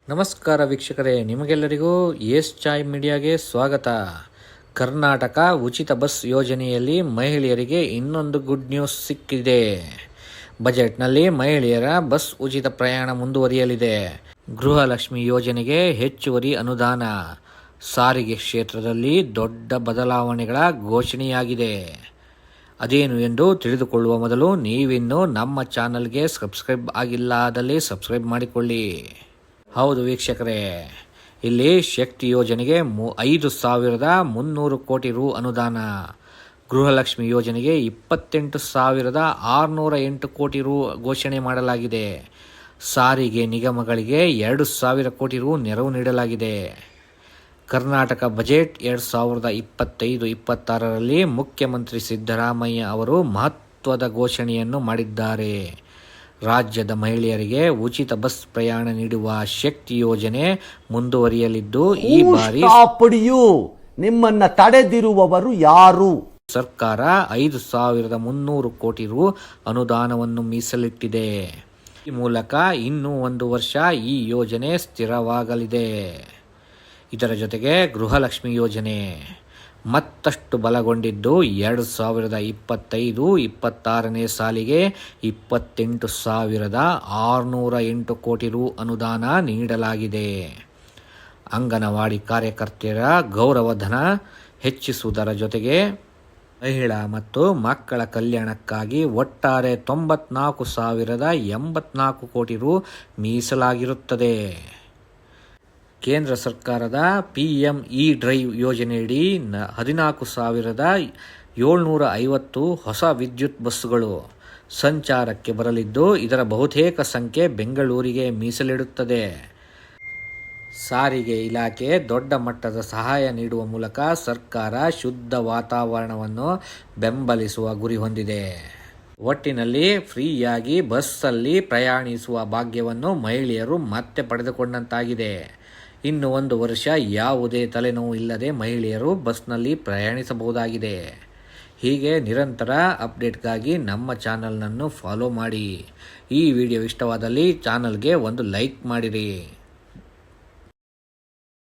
ನಮಸ್ಕಾರ ವೀಕ್ಷಕರೇ, ನಿಮಗೆಲ್ಲರಿಗೂ ಎಸ್ ಚಾಯ್ ಮೀಡಿಯಾಗೆ ಸ್ವಾಗತ. ಕರ್ನಾಟಕ ಉಚಿತ ಬಸ್ ಯೋಜನೆಯಲ್ಲಿ ಮಹಿಳೆಯರಿಗೆ ಇನ್ನೊಂದು ಗುಡ್ ನ್ಯೂಸ್ ಸಿಕ್ಕಿದೆ. ಬಜೆಟ್ನಲ್ಲಿ ಮಹಿಳೆಯರ ಬಸ್ ಉಚಿತ ಪ್ರಯಾಣ ಮುಂದುವರಿಯಲಿದೆ. ಗೃಹಲಕ್ಷ್ಮಿ ಯೋಜನೆಗೆ ಹೆಚ್ಚುವರಿ ಅನುದಾನ. ಸಾರಿಗೆ ಕ್ಷೇತ್ರದಲ್ಲಿ ದೊಡ್ಡ ಬದಲಾವಣೆಗಳ ಘೋಷಣೆಯಾಗಿದೆ. ಅದೇನು ಎಂದು ತಿಳಿದುಕೊಳ್ಳುವ ಮೊದಲು ನೀವಿನ್ನೂ ನಮ್ಮ ಚಾನಲ್ಗೆ ಸಬ್ಸ್ಕ್ರೈಬ್ ಆಗಿಲ್ಲದಲ್ಲಿ ಸಬ್ಸ್ಕ್ರೈಬ್ ಮಾಡಿಕೊಳ್ಳಿ. ಹೌದು ವೀಕ್ಷಕರೇ, ಇಲ್ಲಿ ಶಕ್ತಿ ಯೋಜನೆಗೆ 5,300 ಕೋಟಿ ರು ಅನುದಾನ. ಗೃಹಲಕ್ಷ್ಮಿ ಯೋಜನೆಗೆ 28,608 ಕೋಟಿ ರು ಘೋಷಣೆ ಮಾಡಲಾಗಿದೆ. ಸಾರಿಗೆ ನಿಗಮಗಳಿಗೆ 2,000 ಕೋಟಿ ರು ನೆರವು ನೀಡಲಾಗಿದೆ. ಕರ್ನಾಟಕ ಬಜೆಟ್ 2025-26ರಲ್ಲಿ ಮುಖ್ಯಮಂತ್ರಿ ಸಿದ್ದರಾಮಯ್ಯ ಅವರು ಮಹತ್ವದ ಘೋಷಣೆಯನ್ನು ಮಾಡಿದ್ದಾರೆ. ರಾಜ್ಯದ ಮಹಿಳೆಯರಿಗೆ ಉಚಿತ ಬಸ್ ಪ್ರಯಾಣ ನೀಡುವ ಶಕ್ತಿ ಯೋಜನೆ ಮುಂದುವರಿಯಲಿದ್ದು, ಈ ಬಾರಿ ನಿಮ್ಮನ್ನ ತಡೆದಿರುವವರು ಯಾರು? ಸರ್ಕಾರ 5,300 ಕೋಟಿ ರು ಅನುದಾನವನ್ನು ಮೀಸಲಿಟ್ಟಿದೆ. ಈ ಮೂಲಕ ಇನ್ನೂ 1 ವರ್ಷ ಈ ಯೋಜನೆ ಸ್ಥಿರವಾಗಲಿದೆ. ಇದರ ಜೊತೆಗೆ ಗೃಹಲಕ್ಷ್ಮಿ ಯೋಜನೆ ಮತ್ತಷ್ಟು ಬಲಗೊಂಡಿದ್ದು, 2025-26ನೇ ಸಾಲಿಗೆ 28,608 ಕೋಟಿ ರು ಅನುದಾನ ನೀಡಲಾಗಿದೆ. ಅಂಗನವಾಡಿ ಕಾರ್ಯಕರ್ತೆಯರ ಗೌರವಧನ ಹೆಚ್ಚಿಸುವುದರ ಜೊತೆಗೆ ಮಹಿಳಾ ಮತ್ತು ಮಕ್ಕಳ ಕಲ್ಯಾಣಕ್ಕಾಗಿ ಒಟ್ಟಾರೆ 94,084 ಕೋಟಿ ರು ಮೀಸಲಾಗಿರುತ್ತದೆ. ಕೇಂದ್ರ ಸರ್ಕಾರದ PME ಡ್ರೈವ್ ಯೋಜನೆಯಡಿ 14,750 ಹೊಸ ವಿದ್ಯುತ್ ಬಸ್ಸುಗಳು ಸಂಚಾರಕ್ಕೆ ಬರಲಿದ್ದು, ಇದರ ಬಹುತೇಕ ಸಂಖ್ಯೆ ಬೆಂಗಳೂರಿಗೆ ಮೀಸಲಿಡುತ್ತದೆ. ಸಾರಿಗೆ ಇಲಾಖೆ ದೊಡ್ಡ ಮಟ್ಟದ ಸಹಾಯ ನೀಡುವ ಮೂಲಕ ಸರ್ಕಾರ ಶುದ್ಧ ವಾತಾವರಣವನ್ನು ಬೆಂಬಲಿಸುವ ಗುರಿ ಹೊಂದಿದೆ. ಒಟ್ಟಿನಲ್ಲಿ ಫ್ರೀಯಾಗಿ ಬಸ್ಸಲ್ಲಿ ಪ್ರಯಾಣಿಸುವ ಭಾಗ್ಯವನ್ನು ಮಹಿಳೆಯರು ಮತ್ತೆ ಪಡೆದುಕೊಂಡಂತಾಗಿದೆ. ಇನ್ನು 1 ವರ್ಷ ಯಾವುದೇ ತಲೆನೋವು ಇಲ್ಲದೆ ಮಹಿಳೆಯರು ಬಸ್ನಲ್ಲಿ ಪ್ರಯಾಣಿಸಬಹುದಾಗಿದೆ. ಹೀಗೆ ನಿರಂತರ ಅಪ್ಡೇಟ್ಗಾಗಿ ನಮ್ಮ ಚಾನಲ್ನನ್ನು ಫಾಲೋ ಮಾಡಿ. ಈ ವಿಡಿಯೋ ಇಷ್ಟವಾದಲ್ಲಿ ಚಾನಲ್ಗೆ ಒಂದು ಲೈಕ್ ಮಾಡಿರಿ.